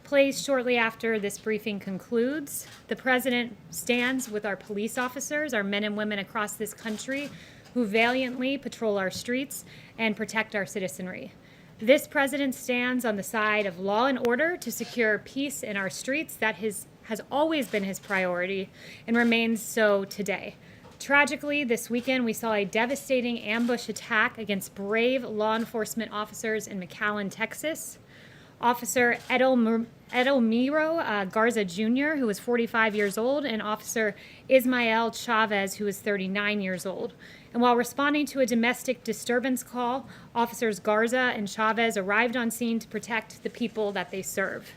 plays shortly after this briefing concludes. The president stands with our police officers, our men and women across this country who valiantly patrol our streets and protect our citizenry. This president stands on the side of law and order to secure peace in our streets. That has always been his priority and remains so today. Tragically, this weekend we saw a devastating ambush attack against brave law enforcement officers in McAllen, Texas. Officer Edelmiro Garza Jr., who was 45 years old, and Officer Ismael Chavez, who was 39 years old. And while responding to a domestic disturbance call, Officers Garza and Chavez arrived on scene to protect the people that they serve.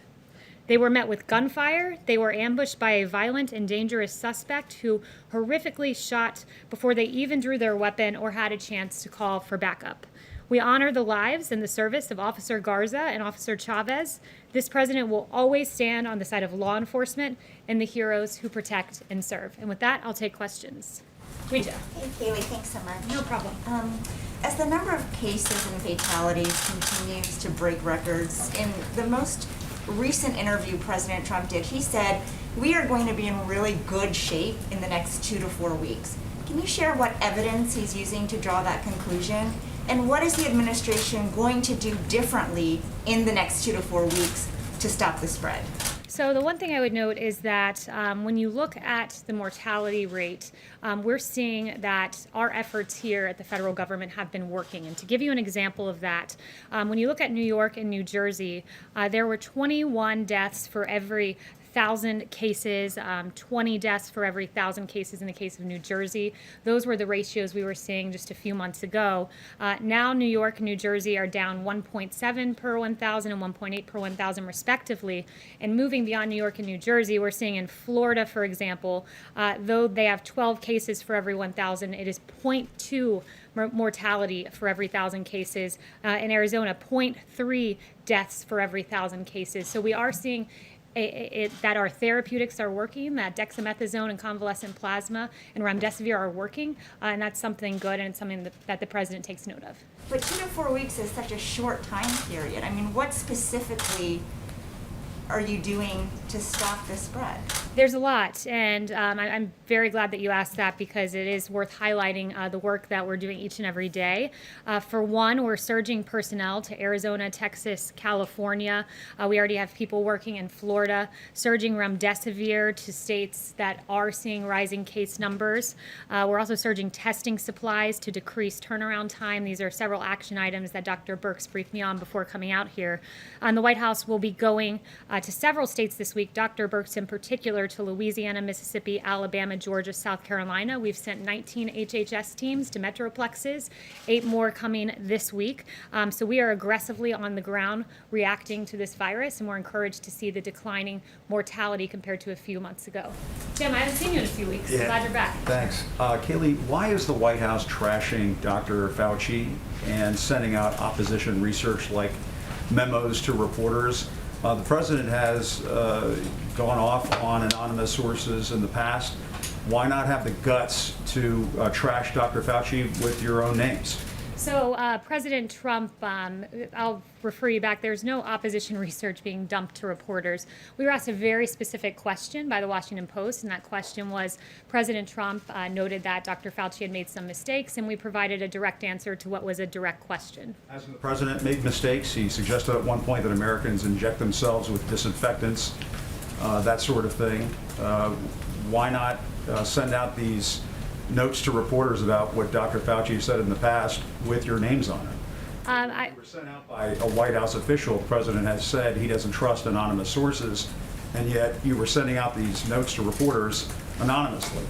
They were met with gunfire. They were ambushed by a violent and dangerous suspect who horrifically shot before they even drew their weapon or had a chance to call for backup. We honor the lives and the service of Officer Garza and Officer Chavez. This president will always stand on the side of law enforcement and the heroes who protect and serve. And with that, I'll take questions. Rita. Hey, Kayleigh, thanks so much. No problem. As the number of cases and fatalities continues to break records, in the most recent interview President Trump did, he said, we are going to be in really good shape in the next 2 to 4 weeks. Can you share what evidence he's using to draw that conclusion? And what is the administration going to do differently in the next 2 to 4 weeks to stop the spread? So the one thing I would note is that when you look at the mortality rate, we're seeing that our efforts here at the federal government have been working. And to give you an example of that, when you look at New York and New Jersey, there were 21 deaths for every 1,000 cases, 20 deaths for every 1,000 cases in the case of New Jersey. Those were the ratios we were seeing just a few months ago. Now New York and New Jersey are down 1.7 per 1,000 and 1.8 per 1,000 respectively. And moving beyond New York and New Jersey, we're seeing in Florida, for example, though they have 12 cases for every 1,000, it is 0.2 mortality for every 1,000 cases. In Arizona, 0.3 deaths for every 1,000 cases. So we are seeing that our therapeutics are working, that dexamethasone and convalescent plasma and remdesivir are working, and that's something good, and it's something that the president takes note of. But 2 to 4 weeks is such a short time period. I mean, what specifically are you doing to stop the spread? There's a lot, and I'm very glad that you asked that because it is worth highlighting the work that we're doing each and every day. For one, we're surging personnel to Arizona, Texas, California. We already have people working in Florida, surging remdesivir to states that are seeing rising case numbers. We're also surging testing supplies to decrease turnaround time. These are several action items that Dr. Birx briefed me on before coming out here. The White House will be going to several states this week, Dr. Birx in particular, to Louisiana, Mississippi, Alabama, Georgia, South Carolina. We've sent 19 HHS teams to metroplexes, 8 more coming this week. So we are aggressively on the ground reacting to this virus, and we're encouraged to see the declining mortality compared to a few months ago. Jim, I haven't seen you in a few weeks. Yeah. Glad you're back. Thanks. Kayleigh, why is the White House trashing Dr. Fauci and sending out opposition research like memos to reporters? The president has gone off on anonymous sources in the past. Why not have the guts to trash Dr. Fauci with your own names? So President Trump, I'll refer you back, there's no opposition research being dumped to reporters. We were asked a very specific question by the Washington Post, and that question was, President Trump noted that Dr. Fauci had made some mistakes, and we provided a direct answer to what was a direct question. Hasn't the president made mistakes? He suggested at one point that Americans inject themselves with disinfectants, that sort of thing. Why not send out these notes to reporters about what Dr. Fauci said in the past with your names on it? They were sent out by a White House official. The president has said he doesn't trust anonymous sources, and yet you were sending out these notes to reporters anonymously.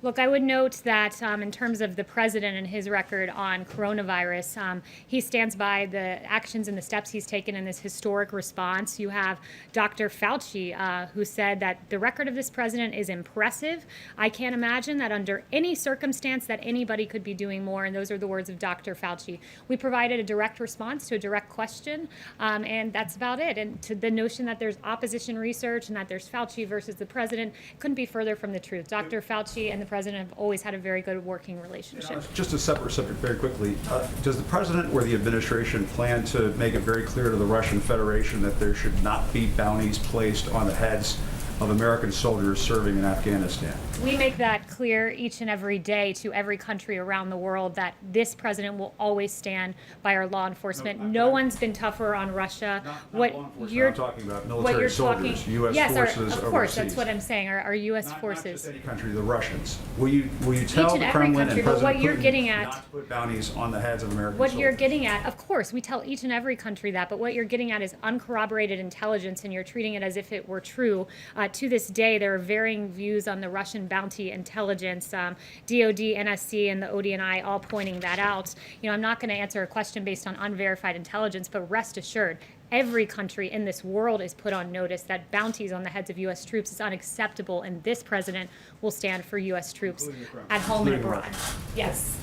Look, I would note that in terms of the president and his record on coronavirus, he stands by the actions and the steps he's taken in this historic response. You have Dr. Fauci, who said that the record of this president is impressive. I can't imagine that under any circumstance that anybody could be doing more, and those are the words of Dr. Fauci. We provided a direct response to a direct question, and that's about it. And to the notion that there's opposition research and that there's Fauci versus the president couldn't be further from the truth. Dr. Fauci and the the president have always had a very good working relationship. Just a separate subject very quickly. Does the president or the administration plan to make it very clear to the Russian Federation that there should not be bounties placed on the heads of American soldiers serving in Afghanistan? We make that clear each and every day to every country around the world that this president will always stand by our law enforcement. No one's been tougher on Russia. Not law enforcement, I'm talking about military soldiers, U.S. yes, forces of overseas. course, that's what I'm saying. Our U.S. Not forces. just any country, the Russians. Will you tell and the every Kremlin country, and but President what you're Putin getting at- not to put bounties on the heads of American What soldiers? you're getting at, of course, we tell each and every country that, but what you're getting at is uncorroborated intelligence, and you're treating it as if it were true. To this day, there are varying views on the Russian bounty intelligence. DOD, NSC, and the ODNI all pointing that out. I'm not going to answer a question based on unverified intelligence, but rest assured, every country in this world is put on notice that bounties on the heads of U.S. troops is unacceptable, and this president will stand for U.S. troops at home and abroad. Yes.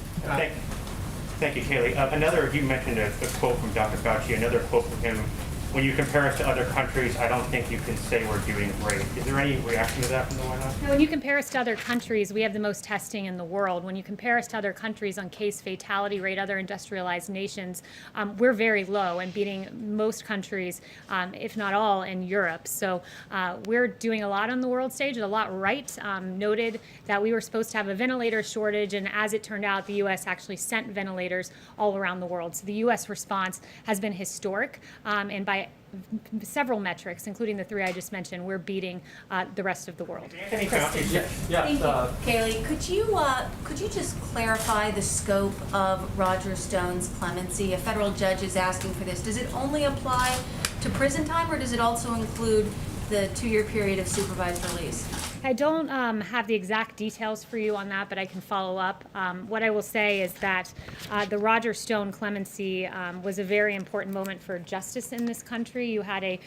Thank you, Kayleigh. You mentioned a quote from Dr. Fauci, another quote from him. When you compare us to other countries, I don't think you can say we're doing great. Is there any reaction to that from the White House? When you compare us to other countries, we have the most testing in the world. When you compare us to other countries on case fatality rate, other industrialized nations, we're very low and beating most countries, if not all, in Europe. So we're doing a lot on the world stage, a lot right. Noted that we were supposed to have a ventilator shortage, and as it turned out, the U.S. actually sent ventilators all around the world. So the U.S. response has been historic, and by several metrics, including the three I just mentioned, we're beating the rest of the world. Thank you, Kayleigh. Could you just clarify the scope of Roger Stone's clemency? A federal judge is asking for this. Does it only apply to prison time, or does it also include the 2-year period of supervised release? I don't have the exact details for you on that, but I can follow up. What I will say is that the Roger Stone clemency was a very important moment for justice in this country. You had a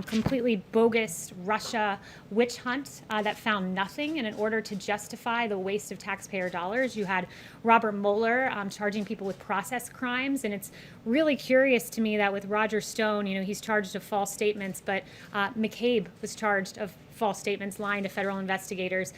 completely bogus Russia witch hunt that found nothing, and in order to justify the waste of taxpayer dollars, you had Robert Mueller charging people with process crimes, and it's really curious to me that with Roger Stone, he's charged of false statements, but McCabe was charged of false statements, lying to federal investigators.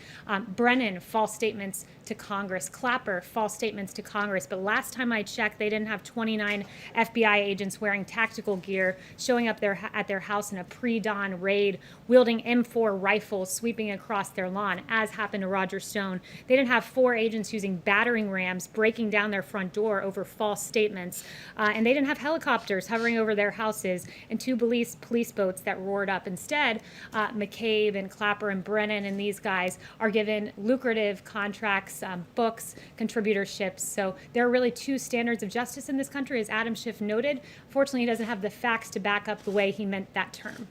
Brennan, false statements to Congress. Clapper, false statements to Congress. But last time I checked, they didn't have 29 FBI agents wearing tactical gear, showing up at their house in a pre-dawn raid, wielding M4 rifles, sweeping across their lawn, as happened to Roger Stone. They didn't have 4 agents using battering rams, breaking down their front door over false statements. And they didn't have helicopters hovering over their houses and 2 police boats that roared up. Instead, McCabe and Clapper and Brennan and these guys are given lucrative contracts, books, contributorships. So there are really 2 standards of justice in this country, as Adam Schiff noted. Fortunately, he doesn't have the facts to back up the way he meant that term.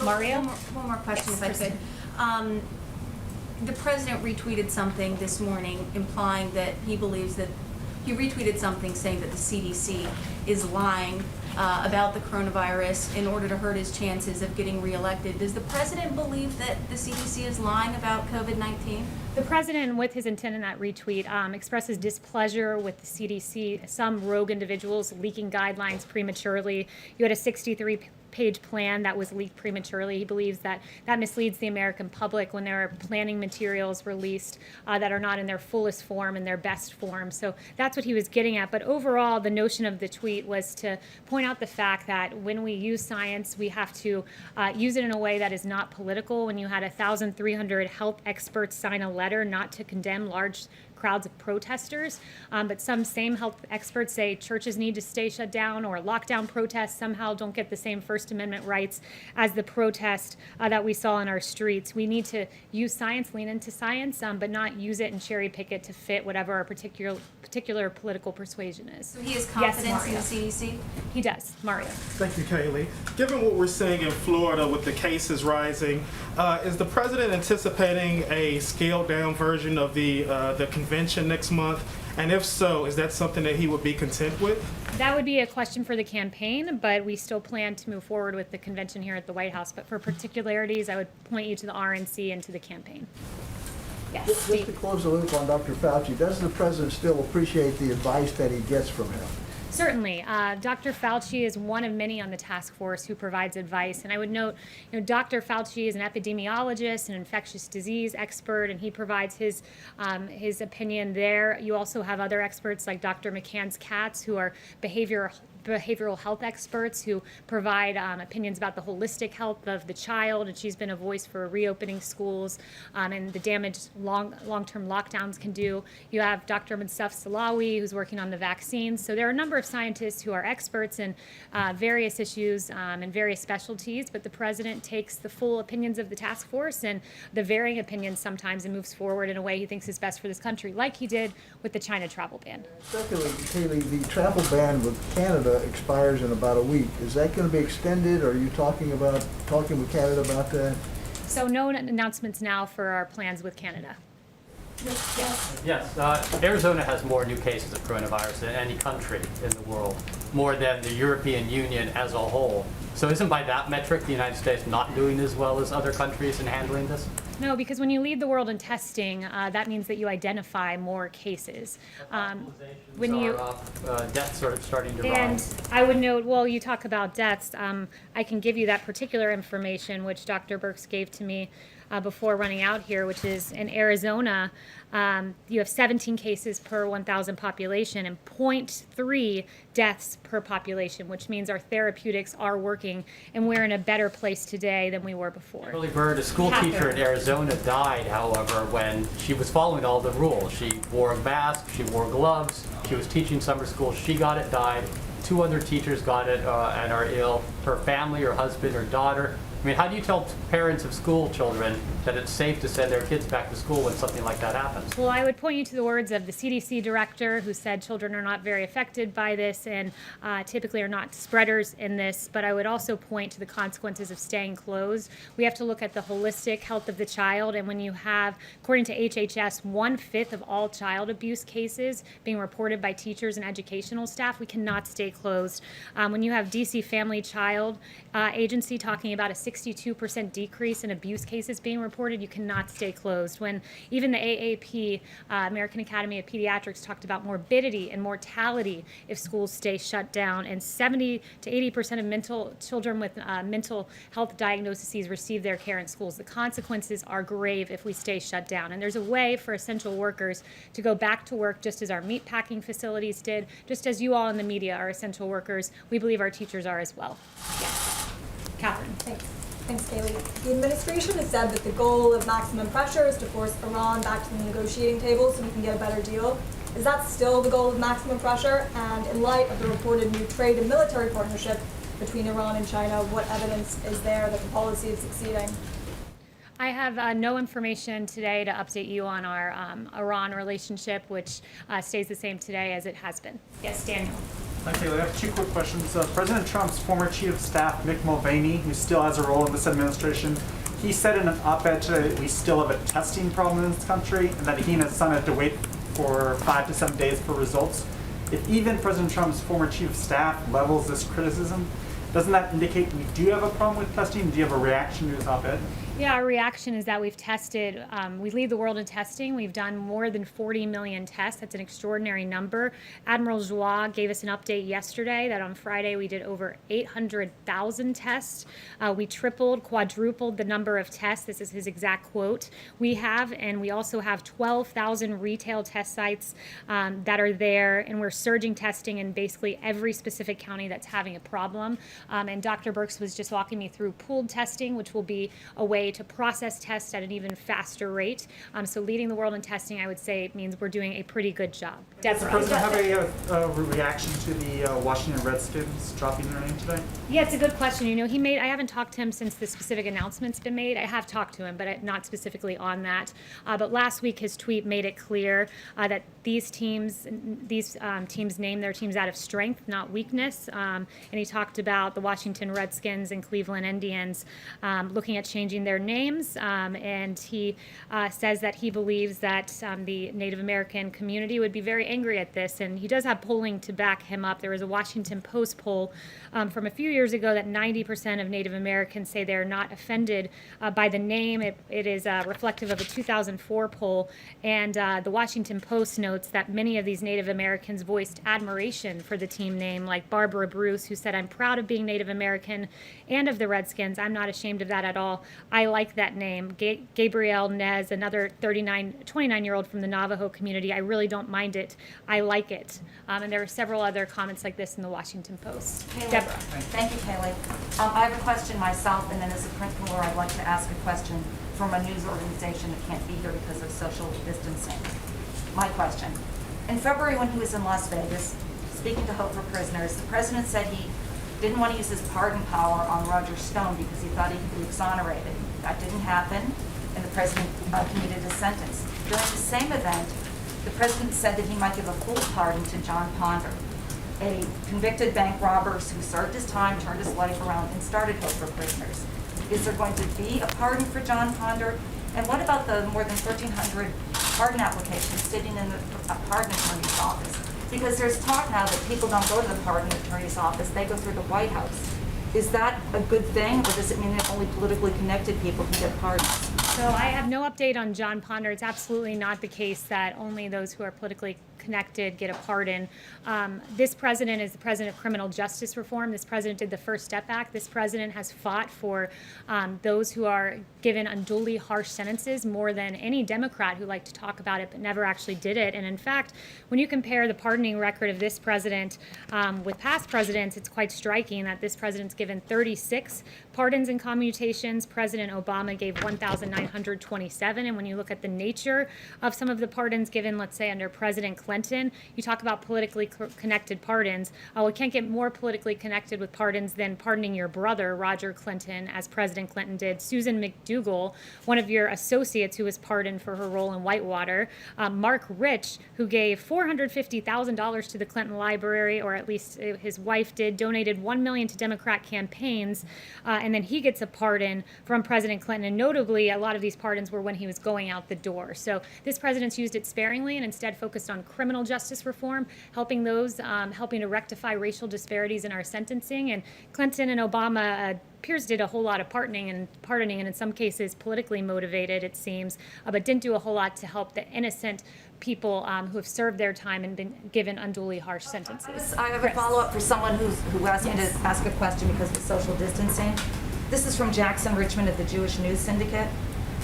Mario? One more question, Yes, if I could. The president retweeted something this morning implying that he believes that he retweeted something saying that the CDC is lying about the coronavirus in order to hurt his chances of getting reelected. Does the president believe that the CDC is lying about COVID-19? The president, with his intent in that retweet, expresses displeasure with the CDC, some rogue individuals leaking guidelines prematurely. You had a 63-page plan that was leaked prematurely. He believes that misleads the American public when there are planning materials released that are not in their fullest form and their best form. So that's what he was getting at. But overall, the notion of the tweet was to point out the fact that when we use science, we have to use it in a way that is not political. When you had 1,300 health experts sign a letter not to condemn large crowds of protesters, but some same health experts say churches need to stay shut down, or lockdown protests somehow don't get the same First Amendment rights as the protest that we saw in our streets. We need to use science, lean into science, but not use it and cherry pick it to fit whatever our particular political persuasion is. So he has confidence in Mario. the CDC? He does. Mario. Thank you, Kayleigh. Given what we're seeing in Florida with the cases rising, is the president anticipating a scaled-down version of the convention next month? And if so, is that something that he would be content with? That would be a question for the campaign, but we still plan to move forward with the convention here at the White House. But for particularities, I would point you to the RNC and to the campaign. Yes, Just to Steve. close the loop on Dr. Fauci, does the president still appreciate the advice that he gets from him? Certainly. Dr. Fauci is one of many on the task force who provides advice. And I would note, Dr. Fauci is an epidemiologist, an infectious disease expert, and he provides his opinion there. You also have other experts like Dr. McCann's Katz, who are behavioral health experts who provide opinions about the holistic health of the child, and she's been a voice for reopening schools and the damage long-term lockdowns can do. You have Dr. Mustafa Salawi, who's working on the vaccines. So there are a number of scientists who are experts in various issues and various specialties, but the president takes the full opinions of the task force and the varying opinions sometimes and moves forward in a way he thinks is best for this country, like he did with the China travel ban. Secondly, Kayleigh, the travel ban with Canada expires in about a week. Is that going to be extended? Are you talking with Canada about that? So no announcements now for our plans with Canada. Yes, Arizona has more new cases of coronavirus than any country in the world, more than the European Union as a whole. So isn't by that metric the United States not doing as well as other countries in handling this? No, because when you lead the world in testing, that means that you identify more cases. Deaths are starting to And rise. I would note, well, you talk about deaths. I can give you that particular information, which Dr. Birx gave to me before running out here, which is in Arizona, you have 17 cases per 1,000 population and 0.3 deaths per population, which means our therapeutics are working, and we're in a better place today than we were before. Kimberly Bird, a school teacher in Arizona, died, however, when she was following all the rules. She wore a mask, she wore gloves, she was teaching summer school, she got it, died. 2 other teachers got it and are ill. Her family, her husband, her daughter. I mean, how do you tell parents of school children that it's safe to send their kids back to school when something like that happens? Well, I would point you to the words of the CDC director, who said children are not very affected by this and typically are not spreaders in this. But I would also point to the consequences of staying closed. We have to look at the holistic health of the child. And when you have, according to HHS, 1/5 of all child abuse cases being reported by teachers and educational staff, we cannot stay closed. When you have DC Family Child Agency talking about a 62% decrease in abuse cases being reported, you cannot stay closed. When even the AAP, American Academy of Pediatrics, talked about morbidity and mortality if schools stay shut down, and 70 to 80% of children with mental health diagnoses receive their care in schools. The consequences are grave if we stay shut down. And there's a way for essential workers to go back to work just as our meat packing facilities did, just as you all in the media are essential workers. We believe our teachers are as well. Yes. Catherine. Thanks, Kayleigh. The administration has said that the goal of maximum pressure is to force Iran back to the negotiating table so we can get a better deal. Is that still the goal of maximum pressure? And in light of the reported new trade and military partnership between Iran and China, what evidence is there that the policy is succeeding? I have no information today to update you on our Iran relationship, which stays the same today as it has been. Yes, Daniel. Hi, Kayleigh. I have 2 quick questions. President Trump's former chief of staff, Mick Mulvaney, who still has a role in this administration, he said in an op-ed today that we still have a testing problem in this country and that he and his son have to wait for 5 to 7 days for results. If even President Trump's former chief of staff levels this criticism, doesn't that indicate we do have a problem with testing? Do you have a reaction to his op-ed? Yeah, our reaction is that we've tested, we lead the world in testing. We've done more than 40 million tests. That's an extraordinary number. Admiral Joie gave us an update yesterday that on Friday we did over 800,000 tests. We tripled, quadrupled the number of tests. This is his exact quote. We also have 12,000 retail test sites that are there, and we're surging testing in basically every specific county that's having a problem. And Dr. Birx was just walking me through pooled testing, which will be a way to process tests at an even faster rate. So leading the world in testing, I would say, means we're doing a pretty good job. Does the president have a reaction to the Washington Redskins dropping their name today? Yeah, it's a good question. I haven't talked to him since the specific announcement's been made. I have talked to him, but not specifically on that. But last week, his tweet made it clear that these teams name their teams out of strength, not weakness. And he talked about the Washington Redskins and Cleveland Indians looking at changing their their names, and he says that he believes that the Native American community would be very angry at this, and he does have polling to back him up. There was a Washington Post poll from a few years ago that 90% of Native Americans say they're not offended by the name. It is reflective of a 2004 poll, and the Washington Post notes that many of these Native Americans voiced admiration for the team name, like Barbara Bruce, who said, "I'm proud of being Native American and of the Redskins. I'm not ashamed of that at all. I like that name." Gabrielle Nez, another 29-year-old from the Navajo community, "I really don't mind it. I like it." And there are several other comments like this in the Washington Post. Kayleigh. Deborah. Thank you, Kayleigh. I have a question myself, and then as a principal, I'd like to ask a question from a news organization that can't be here because of social distancing. My question. In February, when he was in Las Vegas, speaking to Hope for Prisoners, the president said he didn't want to use his pardon power on Roger Stone because he thought he could be exonerated. That didn't happen, and the president commuted his sentence. During the same event, the president said that he might give a full pardon to John Ponder, a convicted bank robber who served his time, turned his life around, and started Hope for Prisoners. Is there going to be a pardon for John Ponder? And what about the more than 1,300 pardon applications sitting in the pardon attorney's office? Because there's talk now that people don't go to the pardon attorney's office, they go through the White House. Is that a good thing, or does it mean that only politically connected people can get pardons? So I have no update on John Ponder. It's absolutely not the case that only those who are politically connected get a pardon. This president is the president of criminal justice reform. This president did the First Step Act. This president has fought for those who are given unduly harsh sentences more than any Democrat who liked to talk about it but never actually did it. And in fact, when you compare the pardoning record of this president with past presidents, it's quite striking that this president's given 36 pardons and commutations. President Obama gave 1,927. And when you look at the nature of some of the pardons given, let's say under President Clinton, you talk about politically connected pardons. We can't get more politically connected with pardons than pardoning your brother, Roger Clinton, as President Clinton did. Susan McDougal, one of your associates who was pardoned for her role in Whitewater. Mark Rich, who gave $450,000 to the Clinton Library, or at least his wife did, donated $1 million to Democrat campaigns, and then he gets a pardon from President Clinton. And notably, a lot of these pardons were when he was going out the door. So this president's used it sparingly and instead focused on criminal justice reform, helping to rectify racial disparities in our sentencing. And Clinton and Obama Pierce did a whole lot of pardoning, and in some cases politically motivated, it seems, but didn't do a whole lot to help the innocent people who have served their time and been given unduly harsh sentences. I have a follow-up for someone who asked me to ask a question because of social distancing. This is from Jackson Richmond of the Jewish News Syndicate.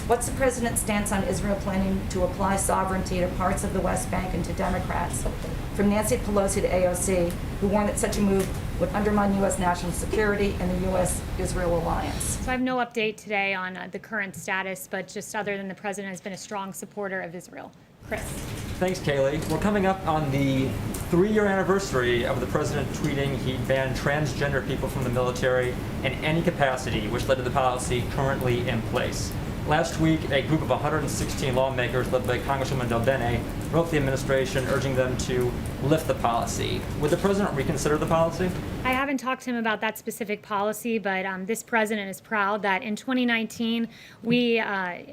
What's the president's stance on Israel planning to apply sovereignty to parts of the West Bank and to Democrats? From Nancy Pelosi to AOC, who warned that such a move would undermine U.S. national security and the U.S.-Israel alliance. So I have no update today on the current status, but just other than the president has been a strong supporter of Israel. Chris. Thanks, Kayleigh. We're coming up on the 3-year anniversary of the president tweeting he banned transgender people from the military in any capacity, which led to the policy currently in place. Last week, a group of 116 lawmakers led by Congresswoman Del Bene wrote the administration urging them to lift the policy. Would the president reconsider the policy? I haven't talked to him about that specific policy, but this president is proud that in 2019 we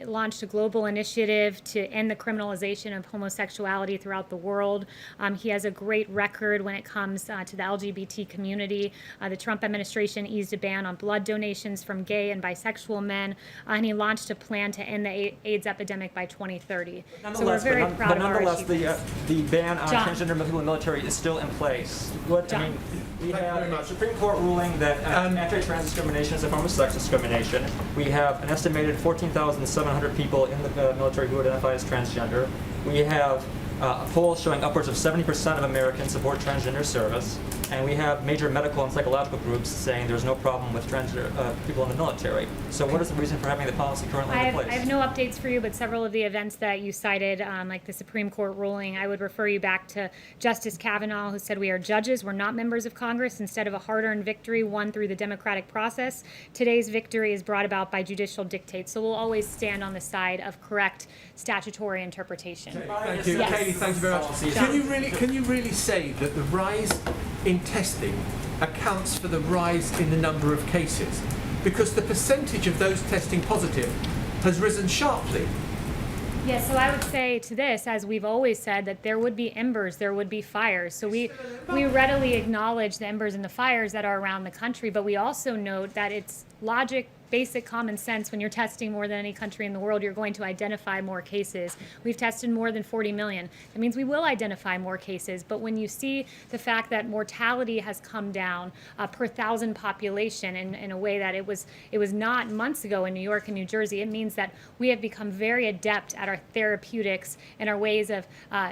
launched a global initiative to end the criminalization of homosexuality throughout the world. He has a great record when it comes to the LGBT community. The Trump administration eased a ban on blood donations from gay and bisexual men, and he launched a plan to end the AIDS epidemic by 2030. So we're very proud of our achievements. The ban on John. transgender people in the military is still in place. John. We have a Supreme Court ruling that anti-trans discrimination is a form of sex discrimination. We have an estimated 14,700 people in the military who identify as transgender. We have a poll showing upwards of 70% of Americans support transgender service. And we have major medical and psychological groups saying there's no problem with transgender people in the military. So what is the reason for having the policy currently in place? I have no updates for you, but several of the events that you cited, like the Supreme Court ruling, I would refer you back to Justice Kavanaugh, who said we are judges, we're not members of Congress. Instead of a hard-earned victory won through the democratic process, today's victory is brought about by judicial dictate. So we'll always stand on the side of correct statutory interpretation. Thank you. Yes. Kayleigh, thank you very much. Can you really say that the rise in testing accounts for the rise in the number of cases? because the percentage of those testing positive has risen sharply. Yeah, so I would say to this, as we've always said, that there would be embers, there would be fires. So we readily acknowledge the embers and the fires that are around the country, but we also note that it's logic, basic common sense. When you're testing more than any country in the world, you're going to identify more cases. We've tested more than 40 million. That means we will identify more cases. But when you see the fact that mortality has come down per 1,000 population in a way that it was not months ago in New York and New Jersey, it means that we have become very adept at our therapeutics and our ways of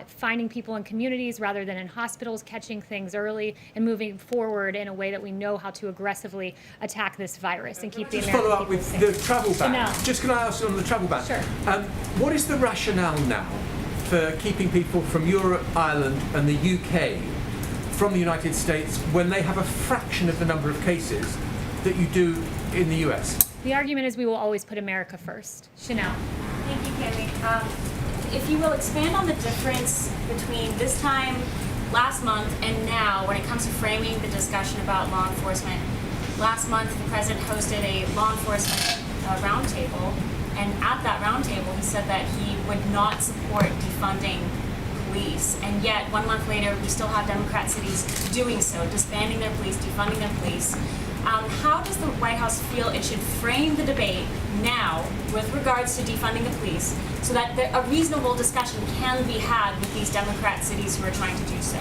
finding people in communities rather than in hospitals, catching things early, and moving forward in a way that we know how to aggressively attack this virus and keep the American Follow up with the travel ban. Chanel. Just can I ask you on the travel ban? Sure. What is the rationale now for keeping people from Europe, Ireland and the UK from the United States when they have a fraction of the number of cases that you do in the US? The argument is we will always put America first. Chanel. Thank you, Kayleigh. If you will expand on the difference between this time last month and now when it comes to framing the discussion about law enforcement. Last month, the president hosted a law enforcement roundtable, and at that roundtable, he said that he would not support defunding police. And yet, 1 month later, we still have Democrat cities doing so, disbanding their police, defunding their police. How does the White House feel it should frame the debate now with regards to defunding the police so that a reasonable discussion can be had with these Democrat cities who are trying to do so?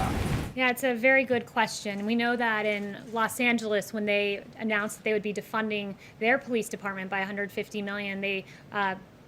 Yeah, it's a very good question. We know that in Los Angeles, when they announced that they would be defunding their police department by $150 million, they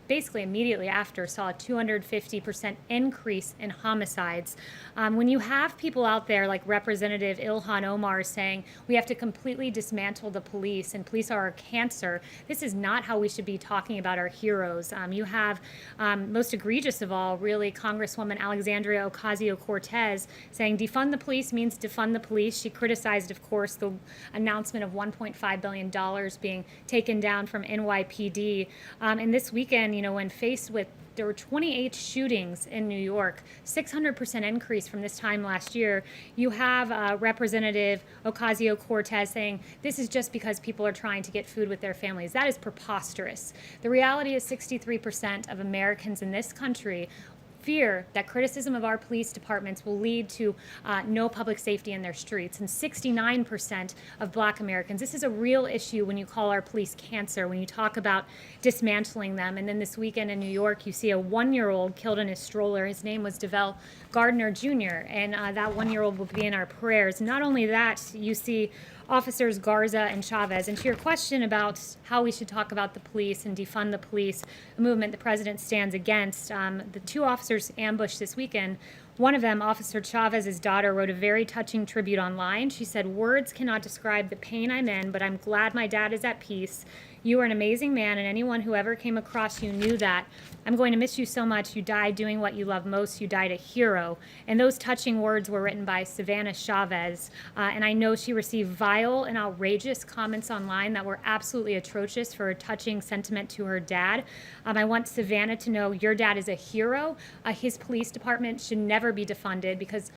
basically immediately after saw a 250% increase in homicides. When you have people out there like Representative Ilhan Omar saying we have to completely dismantle the police and police are our cancer, this is not how we should be talking about our heroes. You have, most egregious of all, really, Congresswoman Alexandria Ocasio-Cortez saying defund the police means defund the police. She criticized, of course, the announcement of $1.5 billion being taken down from NYPD. And this weekend, when faced with, there were 28 shootings in New York, 600% increase from this time last year. You have Representative Ocasio-Cortez saying this is just because people are trying to get food with their families. That is preposterous. The reality is 63% of Americans in this country fear that criticism of our police departments will lead to no public safety in their streets. And 69% of Black Americans, this is a real issue when you call our police cancer, when you talk about dismantling them. And then this weekend in New York, you see a 1-year-old killed in his stroller. His name was DeVell Gardner Jr., and that 1-year-old will be in our prayers. Not only that, you see Officers Garza and Chavez. And to your question about how we should talk about the police and defund the police, a movement the president stands against, the 2 officers ambushed this weekend. One of them, Officer Chavez's daughter, wrote a very touching tribute online. She said, "Words cannot describe the pain I'm in, but I'm glad my dad is at peace. You are an amazing man, and anyone who ever came across you knew that. I'm going to miss you so much. You died doing what you love most. You died a hero." And those touching words were written by Savannah Chavez. And I know she received vile and outrageous comments online that were absolutely atrocious for a touching sentiment to her dad. I want Savannah to know your dad is a hero. His police department should never be defunded because